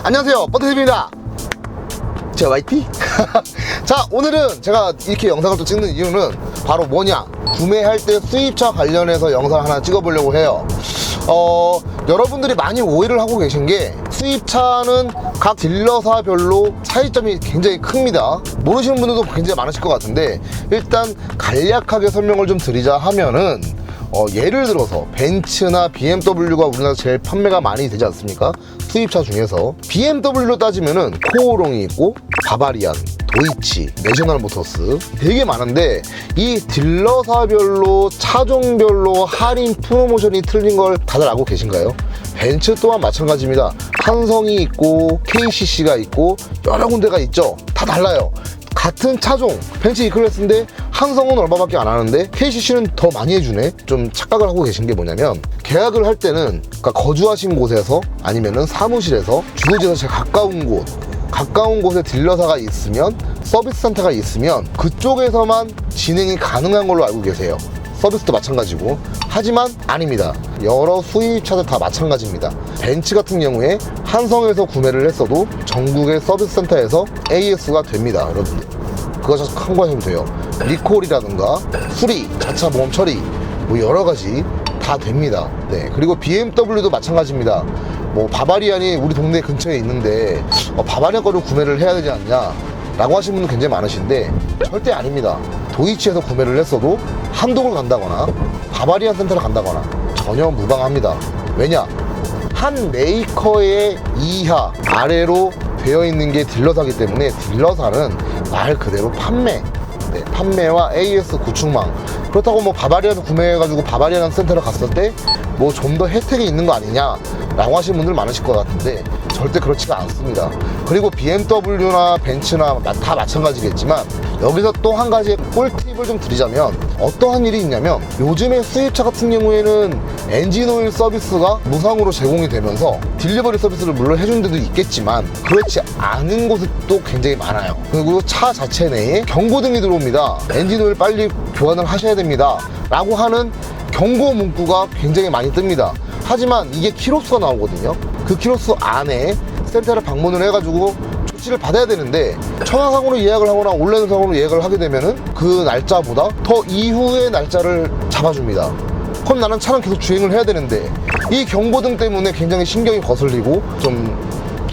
안녕하세요, 버터TV입니다. 제가 YT? 자, 오늘은 제가 이렇게 영상을 또 찍는 이유는 바로 뭐냐, 구매할 때 수입차 관련해서 영상 하나 찍어보려고 해요. 여러분들이 많이 오해를 하고 계신 게, 수입차는 각 딜러사별로 차이점이 굉장히 큽니다. 모르시는 분들도 굉장히 많으실 것 같은데, 일단 간략하게 설명을 좀 드리자 하면은, 예를 들어서 벤츠나 BMW가 우리나라에서 제일 판매가 많이 되지 않습니까? 수입차 중에서 BMW로 따지면은 코오롱이 있고, 바바리안, 도이치, 내셔널 모터스 되게 많은데, 이 딜러사별로 차종별로 할인 프로모션이 틀린 걸 다들 알고 계신가요? 벤츠 또한 마찬가지입니다. 한성이 있고 KCC가 있고 여러 군데가 있죠. 다 달라요. 같은 차종 벤츠 E클래스인데 한성은 얼마밖에 안 하는데 KCC는 더 많이 해주네. 좀 착각을 하고 계신 게 뭐냐면, 계약을 할 때는 그러니까 거주하신 곳에서 아니면은 사무실에서 주거지에서 제일 가까운 곳에 딜러사가 있으면, 서비스 센터가 있으면 그쪽에서만 진행이 가능한 걸로 알고 계세요. 서비스도 마찬가지고. 하지만 아닙니다. 여러 수입차들 다 마찬가지입니다. 벤츠 같은 경우에 한성에서 구매를 했어도 전국의 서비스 센터에서 AS가 됩니다. 여러분들 그거 참고하시면 돼요. 리콜이라든가 수리, 자차 보험 처리, 뭐 여러 가지 다 됩니다. 네. 그리고 BMW도 마찬가지입니다. 뭐 바바리안이 우리 동네 근처에 있는데 바바리안 거를 구매를 해야 되지 않냐 라고 하시는 분들 굉장히 많으신데, 절대 아닙니다. 도이치에서 구매를 했어도 한독을 간다거나 바바리안 센터를 간다거나 전혀 무방합니다. 왜냐? 한 메이커의 이하 아래로 되어 있는 게 딜러사기 때문에, 딜러사는 말 그대로 판매와 AS 구축망. 그렇다고 뭐 바바리안을 구매해가지고 바바리안 센터를 갔을 때 뭐 좀 더 혜택이 있는 거 아니냐 라고 하시는 분들 많으실 것 같은데, 절대 그렇지가 않습니다. 그리고 BMW나 벤츠나 다 마찬가지겠지만, 여기서 또 한 가지 꿀팁을 좀 드리자면, 어떠한 일이 있냐면, 요즘에 수입차 같은 경우에는 엔진오일 서비스가 무상으로 제공이 되면서 딜리버리 서비스를 물론 해주는 데도 있겠지만, 그렇지 않은 곳도 굉장히 많아요. 그리고 차 자체 내에 경고등이 들어옵니다. 엔진오일 빨리 교환을 하셔야 됩니다 라고 하는 경고 문구가 굉장히 많이 뜹니다. 하지만 이게 키로수가 나오거든요. 그 키로수 안에 센터를 방문을 해가지고 조치를 받아야 되는데, 전화상으로 예약을 하거나 온라인상으로 예약을 하게 되면은 그 날짜보다 더 이후의 날짜를 잡아줍니다. 그럼 나는 차랑 계속 주행을 해야 되는데, 이 경고등 때문에 굉장히 신경이 거슬리고 좀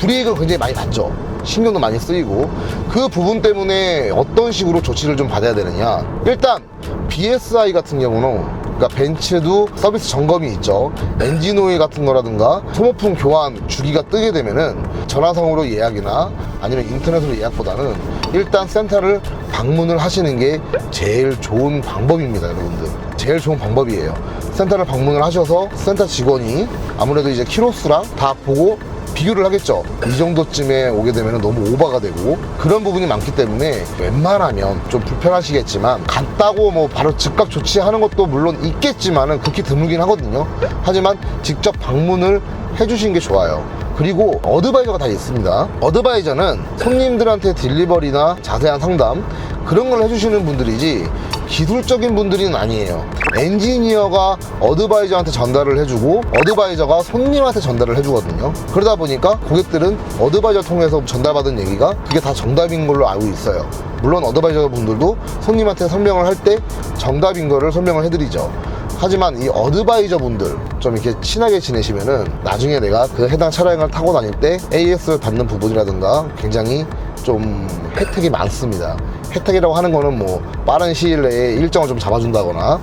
불이익을 굉장히 많이 받죠. 신경도 많이 쓰이고. 그 부분 때문에 어떤 식으로 조치를 좀 받아야 되느냐, 일단 BSI 같은 경우는, 그러니까 벤츠도 서비스 점검이 있죠. 엔진오일 같은 거라든가 소모품 교환 주기가 뜨게 되면은 전화상으로 예약이나 아니면 인터넷으로 예약보다는 일단 센터를 방문을 하시는 게 제일 좋은 방법입니다. 여러분들 제일 좋은 방법이에요. 센터를 방문을 하셔서 센터 직원이 아무래도 이제 키로수랑 다 보고 비교를 하겠죠. 이 정도쯤에 오게 되면 너무 오버가 되고 그런 부분이 많기 때문에, 웬만하면 좀 불편하시겠지만, 갔다고 뭐 바로 즉각 조치하는 것도 물론 있겠지만은 극히 드물긴 하거든요. 하지만 직접 방문을 해주시는 게 좋아요. 그리고 어드바이저가 다 있습니다. 어드바이저는 손님들한테 딜리버리나 자세한 상담 그런 걸 해주시는 분들이지, 기술적인 분들은 아니에요. 엔지니어가 어드바이저한테 전달을 해주고 어드바이저가 손님한테 전달을 해주거든요. 그러다 보니까 고객들은 어드바이저 통해서 전달받은 얘기가 그게 다 정답인 걸로 알고 있어요. 물론 어드바이저 분들도 손님한테 설명을 할 때 정답인 거를 설명을 해드리죠. 하지만 이 어드바이저 분들 좀 이렇게 친하게 지내시면은, 나중에 내가 그 해당 차량을 타고 다닐 때 AS를 받는 부분이라든가 굉장히 좀 혜택이 많습니다. 혜택이라고 하는 거는 뭐 빠른 시일 내에 일정을 좀 잡아준다거나,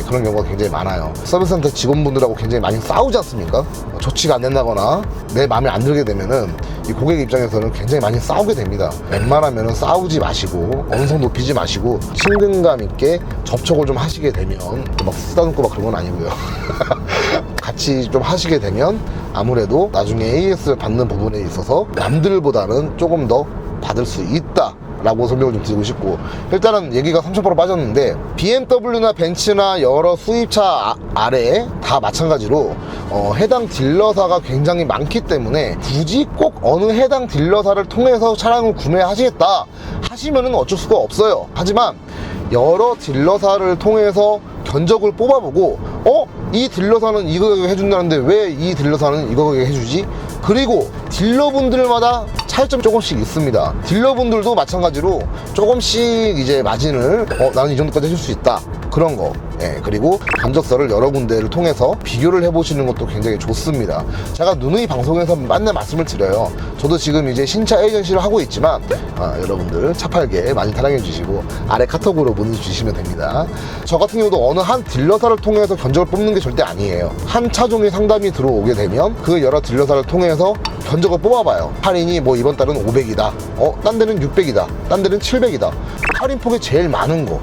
그런 경우가 굉장히 많아요. 서비스센터 직원분들하고 굉장히 많이 싸우지 않습니까? 조치가 안 된다거나 내 마음에 안 들게 되면은 이 고객 입장에서는 굉장히 많이 싸우게 됩니다. 웬만하면은 싸우지 마시고 언성 높이지 마시고 친근감 있게 접촉을 좀 하시게 되면, 막 쓰다듬고 막 그런 건 아니고요. 같이 좀 하시게 되면 아무래도 나중에 AS를 받는 부분에 있어서 남들보다는 조금 더 받을 수 있다 라고 설명을 좀 드리고 싶고, 일단은 얘기가 30% 빠졌는데, BMW나 벤츠나 여러 수입차 아래 다 마찬가지로 해당 딜러사가 굉장히 많기 때문에, 굳이 꼭 어느 해당 딜러사를 통해서 차량을 구매하시겠다 하시면은 어쩔 수가 없어요. 하지만 여러 딜러사를 통해서 견적을 뽑아보고, 이 딜러사는 이거 가격에 해준다는데 왜 이 딜러사는 이거 가격에 해주지? 그리고 딜러분들마다 차이점이 조금씩 있습니다. 딜러분들도 마찬가지로 조금씩 이제 마진을 나는 이 정도까지 해줄 수 있다, 그런 거. 예, 그리고 견적서를 여러 군데를 통해서 비교를 해보시는 것도 굉장히 좋습니다. 제가 누누이 방송에서 맨날 말씀을 드려요. 저도 지금 이제 신차 에이전시를 하고 있지만 여러분들 차 팔게 많이 사랑해 주시고 아래 카톡으로 문의 주시면 됩니다. 저 같은 경우도 어느 한 딜러사를 통해서 견적을 뽑는 게 절대 아니에요. 한 차종의 상담이 들어오게 되면 그 여러 딜러사를 통해서 견적을 뽑아봐요. 할인이 뭐 이번 달은 500이다, 딴 데는 600이다, 딴 데는 700이다. 할인폭이 제일 많은 거,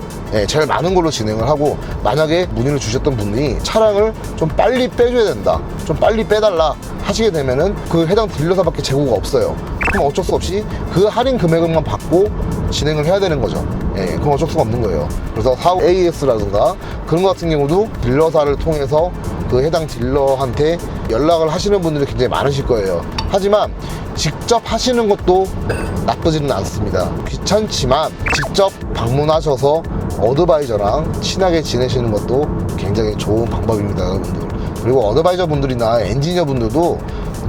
제일 많은 걸로 진행을 하고, 만약에 문의를 주셨던 분이 차량을 좀 빨리 빼줘야 된다, 좀 빨리 빼달라 하시게 되면은 그 해당 딜러사밖에 재고가 없어요. 그럼 어쩔 수 없이 그 할인 금액만 받고 진행을 해야 되는 거죠. 그럼 어쩔 수가 없는 거예요. 그래서 사후 AS라든가 그런 것 같은 경우도 딜러사를 통해서 그 해당 딜러한테 연락을 하시는 분들이 굉장히 많으실 거예요. 하지만 직접 하시는 것도 나쁘지는 않습니다. 귀찮지만 직접 방문하셔서 어드바이저랑 친하게 지내시는 것도 굉장히 좋은 방법입니다, 여러분들. 그리고 어드바이저 분들이나 엔지니어 분들도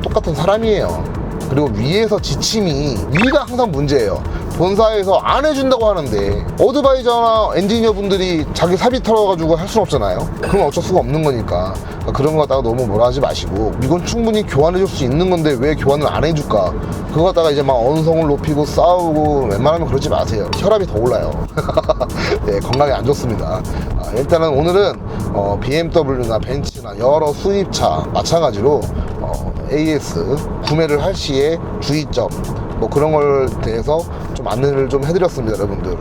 똑같은 사람이에요. 그리고 위에서 지침이, 위가 항상 문제예요. 본사에서 안 해준다고 하는데 어드바이저나 엔지니어 분들이 자기 사비 털어가지고 할 수는 없잖아요. 그럼 어쩔 수가 없는 거니까. 그런 거 갖다가 너무 뭐라 하지 마시고, 이건 충분히 교환해 줄 수 있는 건데 왜 교환을 안 해줄까, 그거 갖다가 이제 막 언성을 높이고 싸우고, 웬만하면 그러지 마세요. 혈압이 더 올라요. 네, 건강에 안 좋습니다. 일단은 오늘은 BMW나 벤츠나 여러 수입차 마찬가지로 AS 구매를 할 시에 주의점, 뭐 그런 걸 대해서 좀 안내를 좀 해드렸습니다, 여러분들.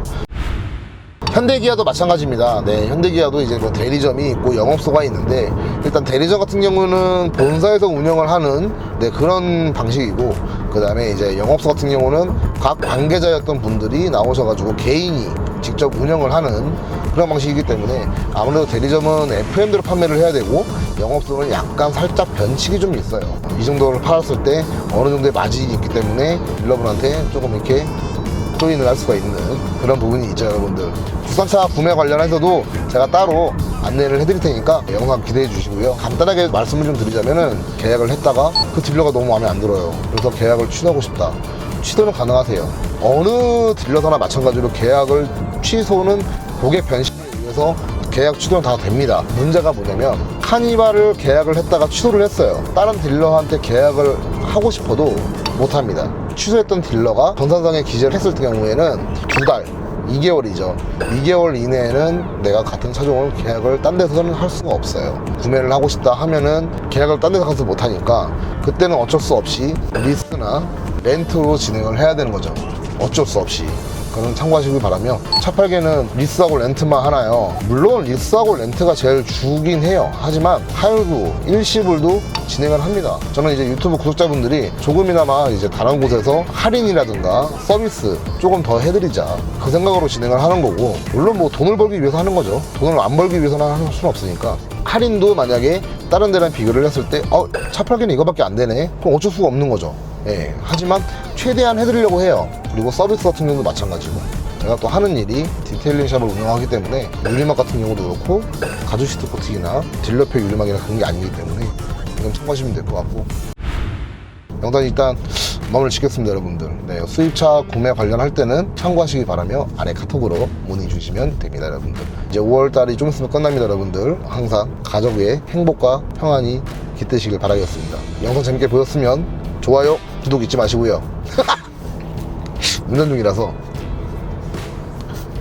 현대기아도 마찬가지입니다. 네, 현대기아도 이제 뭐 대리점이 있고 영업소가 있는데, 일단 대리점 같은 경우는 본사에서 운영을 하는 그런 방식이고, 그 다음에 이제 영업소 같은 경우는 각 관계자였던 분들이 나오셔가지고 개인이 직접 운영을 하는 그런 방식이기 때문에 아무래도 대리점은 FM대로 판매를 해야 되고, 영업소는 약간 살짝 변칙이 좀 있어요. 이 정도를 팔았을 때 어느 정도의 마진이 있기 때문에 딜러분한테 조금 이렇게 조인을 할 수가 있는 그런 부분이 있죠, 여러분들. 국산차 구매 관련해서도 제가 따로 안내를 해드릴 테니까 영상 기대해 주시고요. 간단하게 말씀을 좀 드리자면은, 계약을 했다가 그 딜러가 너무 마음에 안 들어요. 그래서 계약을 취소하고 싶다. 취소는 가능하세요. 어느 딜러사나 마찬가지로 계약을 취소는 고객 변신을 위해서 계약 취소는 다 됩니다. 문제가 뭐냐면, 카니발을 계약을 했다가 취소를 했어요. 다른 딜러한테 계약을 하고 싶어도 못합니다. 취소했던 딜러가 전산상에 기재를 했을 경우에는 2달, 2개월이죠. 2개월 이내에는 내가 같은 차종을 계약을 딴 데서는 할 수가 없어요. 구매를 하고 싶다 하면은 계약을 딴 데서 가서 못하니까, 그때는 어쩔 수 없이 리스나 렌트로 진행을 해야 되는 거죠. 어쩔 수 없이. 그건 참고하시길 바라며, 차 팔기는 리스하고 렌트만 하나요? 물론 리스하고 렌트가 제일 주긴 해요. 하지만 할부, 일시불도 진행을 합니다. 저는 이제 유튜브 구독자분들이 조금이나마 이제 다른 곳에서 할인이라든가 서비스 조금 더 해드리자, 그 생각으로 진행을 하는 거고, 물론 뭐 돈을 벌기 위해서 하는 거죠. 돈을 안 벌기 위해서는 할 수는 없으니까. 할인도 만약에 다른 데랑 비교를 했을 때 차 팔기는 이거밖에 안 되네, 그럼 어쩔 수가 없는 거죠. 하지만 최대한 해드리려고 해요. 그리고 서비스 같은 경우도 마찬가지고, 제가 또 하는 일이 디테일링 샵을 운영하기 때문에 유리막 같은 경우도 그렇고, 가죽 시트 코팅이나 딜러표 유리막이나 그런 게 아니기 때문에 이건 참고하시면 될 것 같고, 영상 일단 마무리 짓겠습니다, 여러분들. 수입차 구매 관련할 때는 참고하시기 바라며 아래 카톡으로 문의 주시면 됩니다, 여러분들. 이제 5월달이 좀 있으면 끝납니다, 여러분들. 항상 가족의 행복과 평안이 깃드시길 바라겠습니다. 영상 재밌게 보셨으면 좋아요, 구독 잊지 마시고요. 운전 중이라서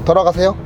돌아가세요.